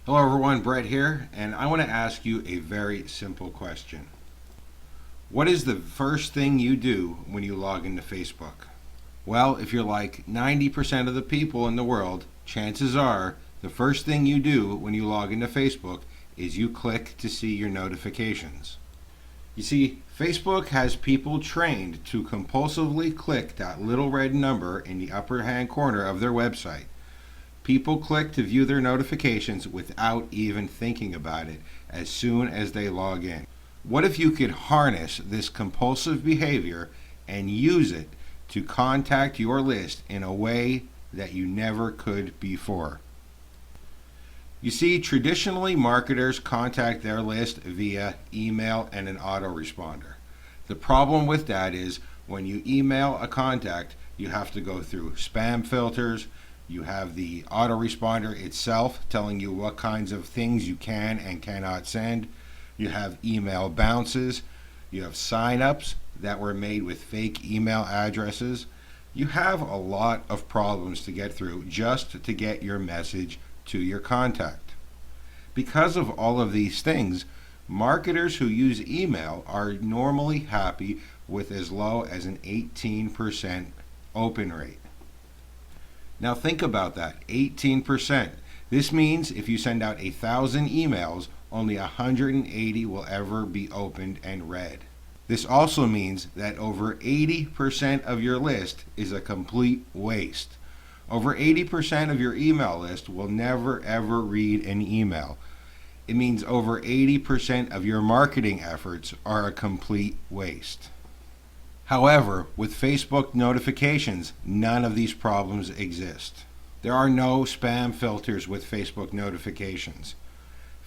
Hello everyone, Brett here, and I want to ask you a very simple question. What is the first thing you do when you log into Facebook? Well, if you're like 90% of the people in the world, chances are the first thing you do when you log into Facebook is you click to see your notifications. You see, Facebook has people trained to compulsively click that little red number in the upper hand corner of their website. People click to view their notifications without even thinking about it as soon as they log in. What if you could harness this compulsive behavior and use it to contact your list in a way that you never could before? You see, traditionally marketers contact their list via email and an autoresponder. The problem with that is when you email a contact, you have to go through spam filters. You have the autoresponder itself telling you what kinds of things you can and cannot send. You have email bounces. You have sign-ups that were made with fake email addresses. You have a lot of problems to get through just to get your message to your contact. Because of all of these things, marketers who use email are normally happy with as low as an 18% open rate. Now think about that, 18%. This means if you send out 1,000 emails, only 180 will ever be opened and read. This also means that over 80% of your list is a complete waste. Over 80% of your email list will never ever read an email. It means over 80% of your marketing efforts are a complete waste. However, with Facebook notifications, none of these problems exist. There are no spam filters with Facebook notifications.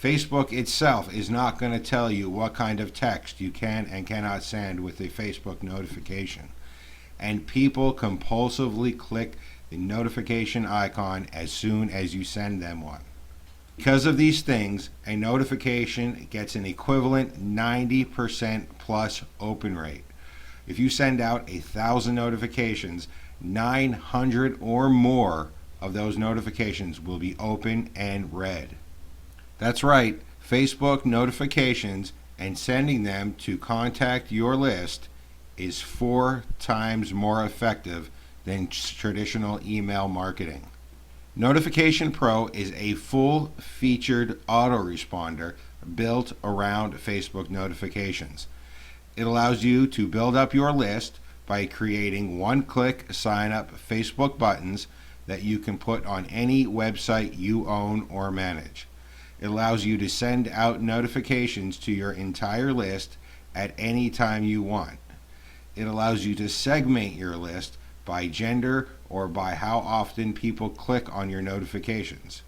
Facebook itself is not going to tell you what kind of text you can and cannot send with a Facebook notification. And people compulsively click the notification icon as soon as you send them one. Because of these things, a notification gets an equivalent 90% plus open rate. If you send out 1,000 notifications, 900 or more of those notifications will be open and read. That's right, Facebook notifications and sending them to contact your list is 4 times more effective than traditional email marketing. Notification Pro is a full-featured autoresponder built around Facebook notifications. It allows you to build up your list by creating one-click sign-up Facebook buttons that you can put on any website you own or manage. It allows you to send out notifications to your entire list at any time you want. It allows you to segment your list by gender or by how often people click on your notifications.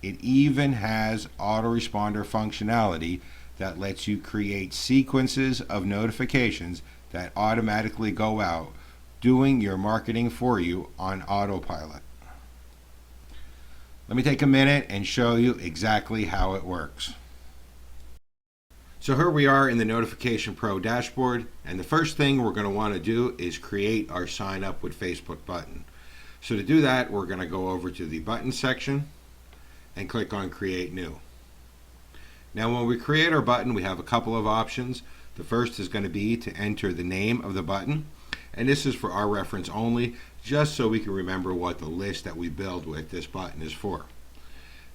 It even has autoresponder functionality that lets you create sequences of notifications that automatically go out, doing your marketing for you on autopilot. Let me take a minute and show you exactly how it works. So here we are in the Notification Pro dashboard, and the first thing we're going to want to do is create our Sign Up with Facebook button. So to do that, we're going to go over to the button section and click on Create New. Now when we create our button, we have a couple of options. The first is going to be to enter the name of the button, and this is for our reference only, just so we can remember what the list that we build with this button is for.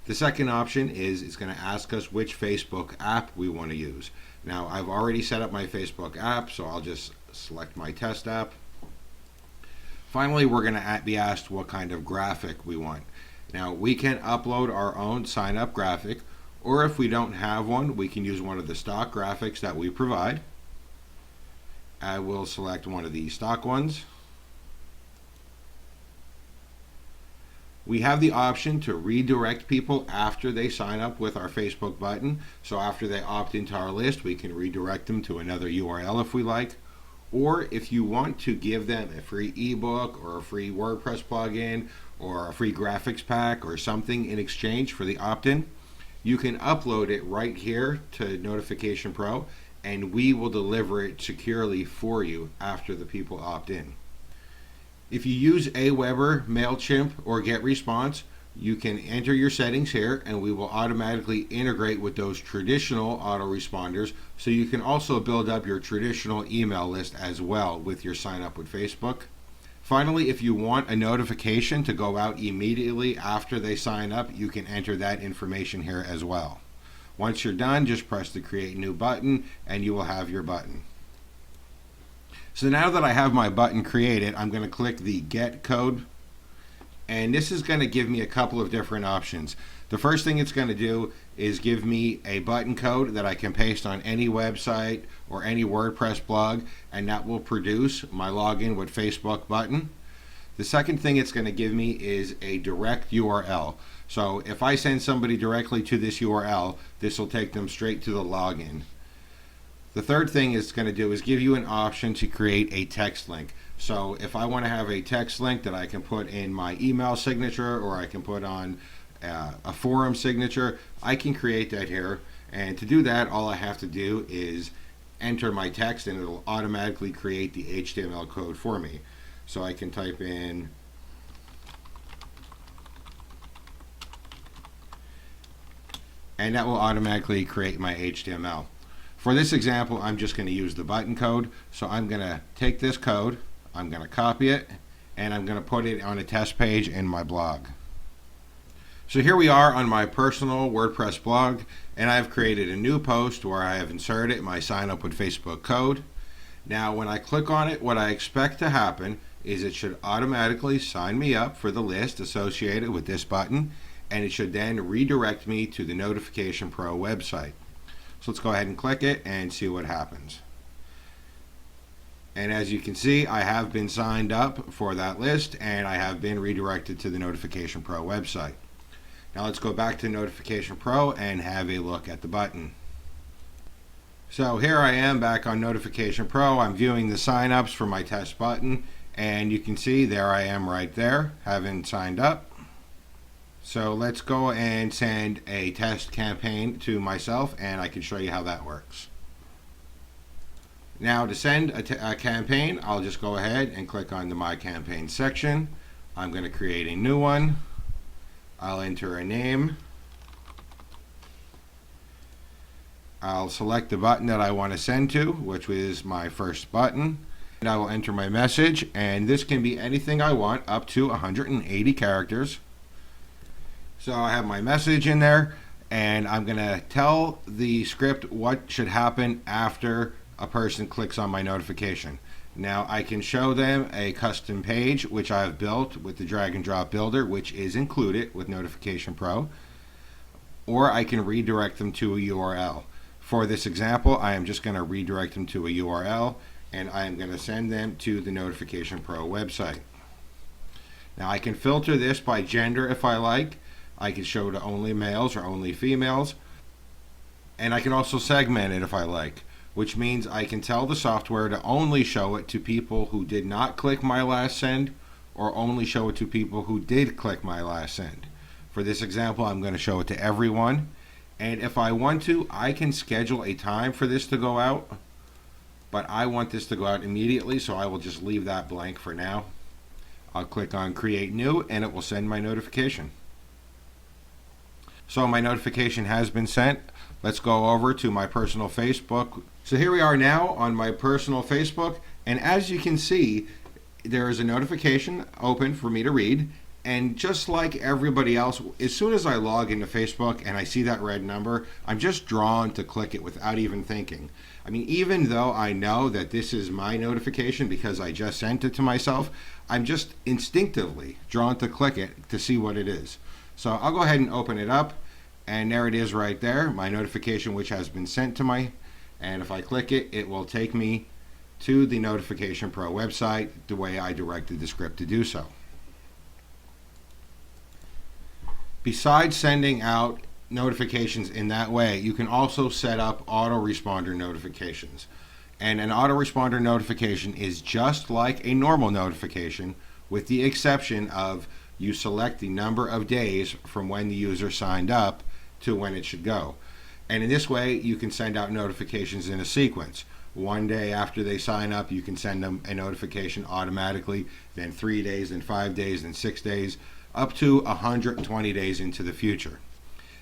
The second option is it's going to ask us which Facebook app we want to use. Now I've already set up my Facebook app, so I'll just select my test app. Finally, we're going to be asked what kind of graphic we want. Now we can upload our own sign up graphic, or if we don't have one, we can use one of the stock graphics that we provide. I will select one of the stock ones. We have the option to redirect people after they sign up with our Facebook button. So after they opt into our list, we can redirect them to another URL if we like. Or if you want to give them a free ebook or a free WordPress plugin or a free graphics pack or something in exchange for the opt-in, you can upload it right here to Notification Pro, and we will deliver it securely for you after the people opt in. If you use Aweber, MailChimp, or GetResponse, You can enter your settings here and we will automatically integrate with those traditional autoresponders, so you can also build up your traditional email list as well with your sign up with Facebook. Finally, if you want a notification to go out immediately after they sign up, you can enter that information here as well. Once you're done, just press the Create New button and you will have your button. So now that I have my button created, I'm going to click the Get Code, and this is going to give me a couple of different options. The first thing it's going to do is give me a button code that I can paste on any website or any WordPress blog, and that will produce my login with Facebook button. The second thing it's going to give me is a direct URL. So if I send somebody directly to this URL, this will take them straight to the login. The third thing it's going to do is give you an option to create a text link. So if I want to have a text link that I can put in my email signature, or I can put on a forum signature, I can create that here. And to do that, all I have to do is enter my text and it'll automatically create the HTML code for me. So I can type in and that will automatically create my HTML. For this example, I'm just going to use the button code. So I'm going to take this code, I'm going to copy it, and I'm going to put it on a test page in my blog. So here we are on my personal WordPress blog, and I've created a new post where I have inserted my sign up with Facebook code. Now when I click on it, what I expect to happen is it should automatically sign me up for the list associated with this button, and it should then redirect me to the Notification Pro website. So let's go ahead and click it and see what happens. And as you can see, I have been signed up for that list and I have been redirected to the Notification Pro website. Now let's go back to Notification Pro and have a look at the button. So here I am back on Notification Pro. I'm viewing the signups for my test button, and you can see there I am right there, having signed up. So let's go and send a test campaign to myself, and I can show you how that works. Now to send a campaign, I'll just go ahead and click on the My Campaign section. I'm going to create a new one. I'll enter a name. I'll select the button that I want to send to, which is my first button. And I will enter my message, and this can be anything I want, up to 180 characters. So I have my message in there, and I'm going to tell the script what should happen after a person clicks on my notification. Now I can show them a custom page which I have built with the drag and drop builder, which is included with Notification Pro, or I can redirect them to a URL. For this example, I am just going to redirect them to a URL, and I am going to send them to the Notification Pro website. Now I can filter this by gender if I like. I can show to only males or only females, and I can also segment it if I like, which means I can tell the software to only show it to people who did not click my last send, or only show it to people who did click my last send. For this example, I'm going to show it to everyone, and if I want to, I can schedule a time for this to go out, but I want this to go out immediately, so I will just leave that blank for now. I'll click on Create New, and it will send my notification. So my notification has been sent. Let's go over to my personal Facebook. So here we are now on my personal Facebook, and as you can see, there is a notification open for me to read, and just like everybody else, as soon as I log into Facebook and I see that red number, I'm just drawn to click it without even thinking. I mean, even though I know that this is my notification because I just sent it to myself, I'm just instinctively drawn to click it to see what it is. So I'll go ahead and open it up, and there it is right there, my notification which has been sent to me, and if I click it, it will take me to the Notification Pro website the way I directed the script to do so. Besides sending out notifications in that way, you can also set up autoresponder notifications. And an autoresponder notification is just like a normal notification, with the exception of you select the number of days from when the user signed up to when it should go. And in this way, you can send out notifications in a sequence. One day after they sign up, you can send them a notification automatically, then 3 days, then 5 days, then 6 days. up to 120 days into the future.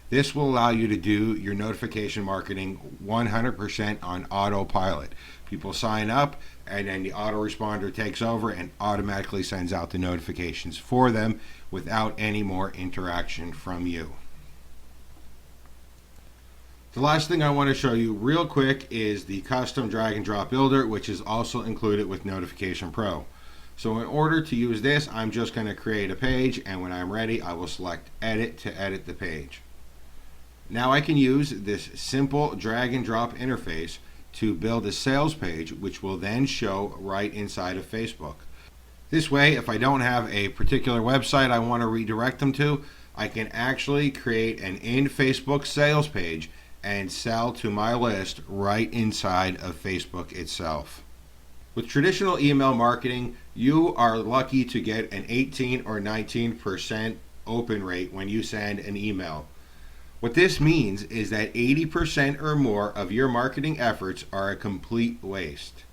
This will allow you to do your notification marketing 100% on autopilot. People sign up, and then the autoresponder takes over and automatically sends out the notifications for them without any more interaction from you. The last thing I want to show you real quick is the custom drag and drop builder, which is also included with Notification Pro. So in order to use this, I'm just going to create a page, and when I'm ready, I will select Edit to edit the page. Now I can use this simple drag and drop interface to build a sales page, which will then show right inside of Facebook. This way, if I don't have a particular website I want to redirect them to, I can actually create an in Facebook sales page and sell to my list right inside of Facebook itself. With traditional email marketing, you are lucky to get an 18 or 19% open rate when you send an email. What this means is that 80% or more of your marketing efforts are a complete waste.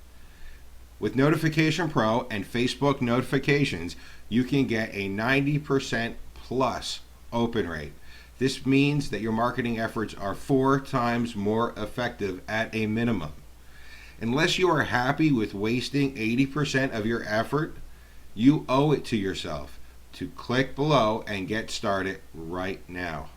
With Notification Pro and Facebook notifications, you can get a 90% plus open rate. This means that your marketing efforts are 4 times more effective at a minimum. Unless you are happy with wasting 80% of your effort, you owe it to yourself to click below and get started right now.